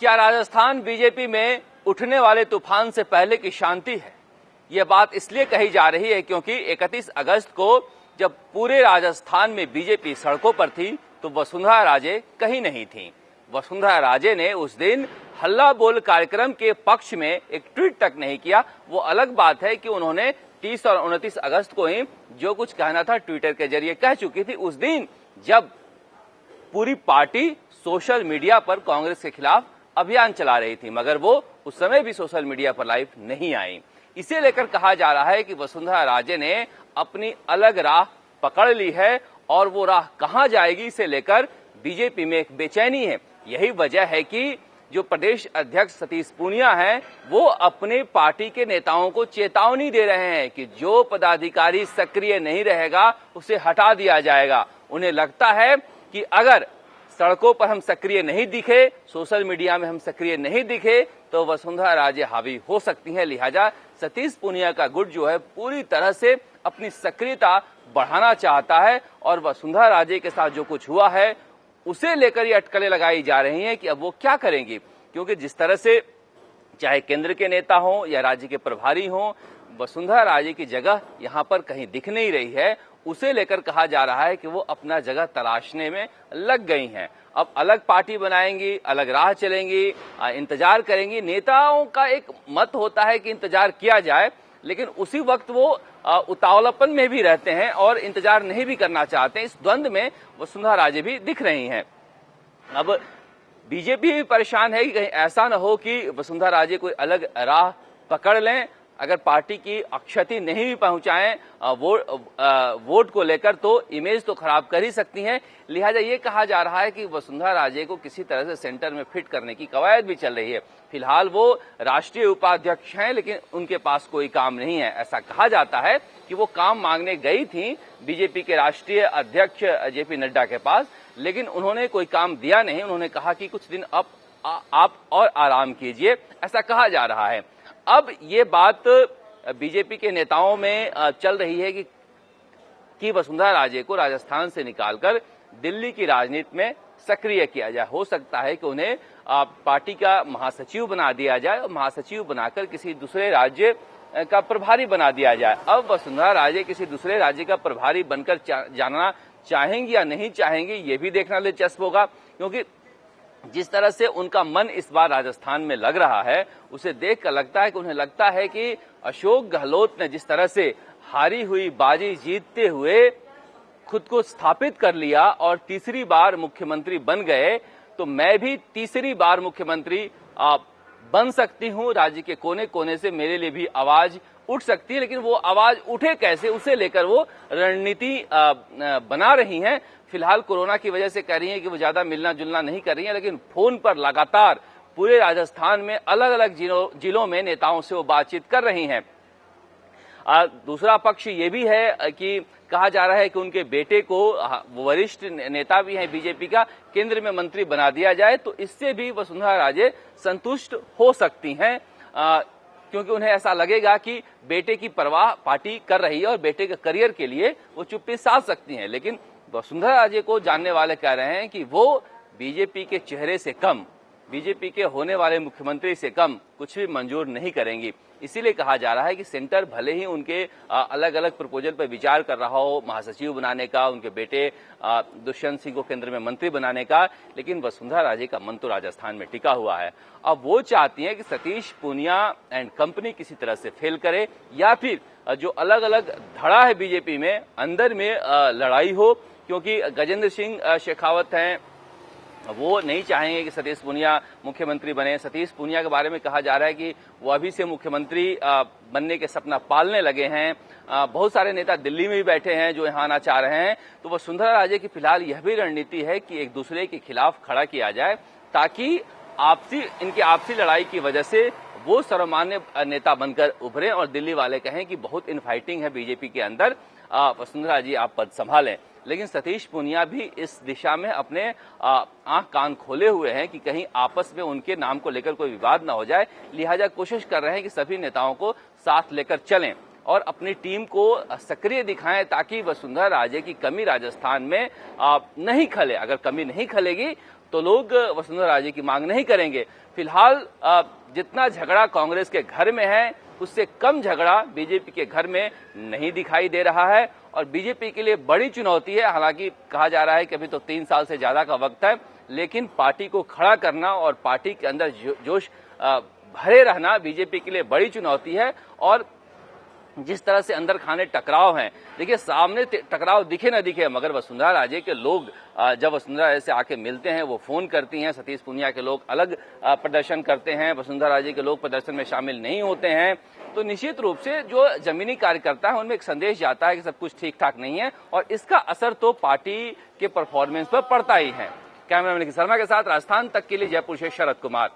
क्या राजस्थान बीजेपी में उठने वाले तूफान से पहले की शांति है? यह बात इसलिए कही जा रही है क्योंकि 31 अगस्त को जब पूरे राजस्थान में बीजेपी सड़कों पर थी तो वसुंधरा राजे कहीं नहीं थीं। वसुंधरा राजे ने उस दिन हल्ला बोल कार्यक्रम के पक्ष में एक ट्वीट तक नहीं किया। वो अलग बात है कि उन्होंने 30 और 29 अगस्त को ही जो कुछ कहना था ट्विटर के जरिए कह चुकी थी, उस दिन जब पूरी पार्टी सोशल मीडिया पर कांग्रेस के खिलाफ अभियान चला रही थी, मगर वो उस समय भी सोशल मीडिया पर लाइव नहीं आई। इसे लेकर कहा जा रहा है कि वसुंधरा राजे ने अपनी अलग राह पकड़ ली है और वो राह कहां जाएगी इसे लेकर बीजेपी में एक बेचैनी है। यही वजह है कि जो प्रदेश अध्यक्ष सतीश पूनिया हैं, वो अपने पार्टी के नेताओं को चेतावनी दे रहे हैं कि जो पदाधिकारी सक्रिय नहीं रहेगा उसे हटा दिया जाएगा। उन्हें लगता है कि अगर सड़कों पर हम सक्रिय नहीं दिखे, सोशल मीडिया में हम सक्रिय नहीं दिखे तो वसुंधरा राजे हावी हो सकती हैं। लिहाजा सतीश पूनिया का गुट जो है पूरी तरह से अपनी सक्रियता बढ़ाना चाहता है और वसुंधरा राजे के साथ जो कुछ हुआ है उसे लेकर ये अटकलें लगाई जा रही हैं कि अब वो क्या करेंगी, क्योंकि जिस तरह से चाहे केंद्र के नेता हों या राज्य के प्रभारी हों, वसुंधरा राजे की जगह यहाँ पर कहीं दिख नहीं रही है। उसे लेकर कहा जा रहा है कि वो अपना जगह तलाशने में लग गई हैं। अब अलग पार्टी बनाएंगी, अलग राह चलेंगी, इंतजार करेंगी। नेताओं का एक मत होता है कि इंतजार किया जाए, लेकिन उसी वक्त वो उतावलापन में भी रहते हैं और इंतजार नहीं भी करना चाहते। इस द्वंद में वसुंधरा राजे भी दिख रही हैं। अब बीजेपी भी परेशान है कि कहीं ऐसा न हो कि वसुंधरा राजे कोई अलग राह पकड़ लें। अगर पार्टी की क्षति नहीं भी पहुंचाएं वोट को लेकर तो इमेज तो खराब कर ही सकती हैं। लिहाजा ये कहा जा रहा है कि वसुंधरा राजे को किसी तरह से सेंटर में फिट करने की कवायद भी चल रही है। फिलहाल वो राष्ट्रीय उपाध्यक्ष हैं, लेकिन उनके पास कोई काम नहीं है। ऐसा कहा जाता है कि वो काम मांगने गई थी बीजेपी के राष्ट्रीय अध्यक्ष जेपी नड्डा के पास, लेकिन उन्होंने कोई काम दिया नहीं। उन्होंने कहा कि कुछ दिन आप और आराम कीजिए, ऐसा कहा जा रहा है। अब ये बात बीजेपी के नेताओं में चल रही है कि वसुंधरा राजे को राजस्थान से निकालकर दिल्ली की राजनीति में सक्रिय किया जाए। हो सकता है कि उन्हें पार्टी का महासचिव बना दिया जाए और महासचिव बनाकर किसी दूसरे राज्य का प्रभारी बना दिया जाए। अब वसुंधरा राजे किसी दूसरे राज्य का प्रभारी बनकर जाना चाहेंगी या नहीं चाहेंगी, ये भी देखना दिलचस्प होगा, क्योंकि जिस तरह से उनका मन इस बार राजस्थान में लग रहा है उसे देखकर लगता है कि उन्हें लगता है कि अशोक गहलोत ने जिस तरह से हारी हुई बाजी जीतते हुए खुद को स्थापित कर लिया और तीसरी बार मुख्यमंत्री बन गए, तो मैं भी तीसरी बार मुख्यमंत्री बन सकती हूं। राज्य के कोने कोने से मेरे लिए भी आवाज उठ सकती है, लेकिन वो आवाज उठे कैसे, उसे लेकर वो रणनीति बना रही हैं। फिलहाल कोरोना की वजह से कह रही हैं कि वो ज्यादा मिलना जुलना नहीं कर रही हैं, लेकिन फोन पर लगातार पूरे राजस्थान में अलग अलग जिलों में नेताओं से वो बातचीत कर रही हैं। दूसरा पक्ष ये भी है कि कहा जा रहा है कि उनके बेटे को, वरिष्ठ नेता भी हैं बीजेपी का, केंद्र में मंत्री बना दिया जाए, तो इससे भी वसुंधरा राजे संतुष्ट हो सकती हैं, क्योंकि उन्हें ऐसा लगेगा कि बेटे की परवाह पार्टी कर रही है और बेटे के करियर के लिए वो चुप्पी साध सकती हैं। लेकिन वसुंधरा राजे को जानने वाले कह रहे हैं कि वो बीजेपी के चेहरे से कम, बीजेपी के होने वाले मुख्यमंत्री से कम कुछ भी मंजूर नहीं करेंगी। इसीलिए कहा जा रहा है कि सेंटर भले ही उनके अलग अलग प्रपोजल पर विचार कर रहा हो, महासचिव बनाने का, उनके बेटे दुष्यंत सिंह को केंद्र में मंत्री बनाने का, लेकिन वसुंधरा राजे का मन तो राजस्थान में टिका हुआ है। अब वो चाहती हैं कि सतीश पूनिया एंड कंपनी किसी तरह से फेल करे, या फिर जो अलग अलग धड़ा है बीजेपी में, अंदर में लड़ाई हो, क्योंकि गजेंद्र सिंह शेखावत हैं, वो नहीं चाहेंगे कि सतीश पूनिया मुख्यमंत्री बने। सतीश पूनिया के बारे में कहा जा रहा है कि वो अभी से मुख्यमंत्री बनने के सपना पालने लगे हैं। बहुत सारे नेता दिल्ली में भी बैठे हैं जो यहाँ आना चाह रहे हैं। तो वसुंधरा राजे की फिलहाल यह भी रणनीति है कि एक दूसरे के खिलाफ खड़ा किया जाए, ताकि इनकी आपसी लड़ाई की वजह से वो सर्वमान्य नेता बनकर उभरे और दिल्ली वाले कहें कि बहुत इनफाइटिंग है बीजेपी के अंदर, वसुंधरा जी आप पद संभालें। लेकिन सतीश पूनिया भी इस दिशा में अपने आंख कान खोले हुए हैं कि कहीं आपस में उनके नाम को लेकर कोई विवाद न हो जाए। लिहाजा कोशिश कर रहे हैं कि सभी नेताओं को साथ लेकर चलें और अपनी टीम को सक्रिय दिखाएं, ताकि वसुंधरा राजे की कमी राजस्थान में नहीं खले। अगर कमी नहीं खलेगी तो लोग वसुंधरा राजे की मांग नहीं करेंगे। फिलहाल जितना झगड़ा कांग्रेस के घर में है उससे कम झगड़ा बीजेपी के घर में नहीं दिखाई दे रहा है और बीजेपी के लिए बड़ी चुनौती है। हालांकि कहा जा रहा है कि अभी तो 3 साल से ज्यादा का वक्त है, लेकिन पार्टी को खड़ा करना और पार्टी के अंदर जोश भरे रहना बीजेपी के लिए बड़ी चुनौती है। और जिस तरह से अंदर खाने टकराव हैं, देखिए सामने टकराव दिखे न दिखे मगर वसुंधरा राजे के लोग जब वसुंधरा राजे से आके मिलते हैं वो फोन करती हैं। सतीश पूनिया के लोग अलग प्रदर्शन करते हैं, वसुंधरा राजे के लोग प्रदर्शन में शामिल नहीं होते हैं। तो निश्चित रूप से जो जमीनी कार्यकर्ता है उनमें एक संदेश जाता है कि सब कुछ ठीक ठाक नहीं है और इसका असर तो पार्टी के परफॉर्मेंस पर पड़ता ही है। कैमरामैन शर्मा के साथ राजस्थान तक के लिए जयपुर से शरद कुमार।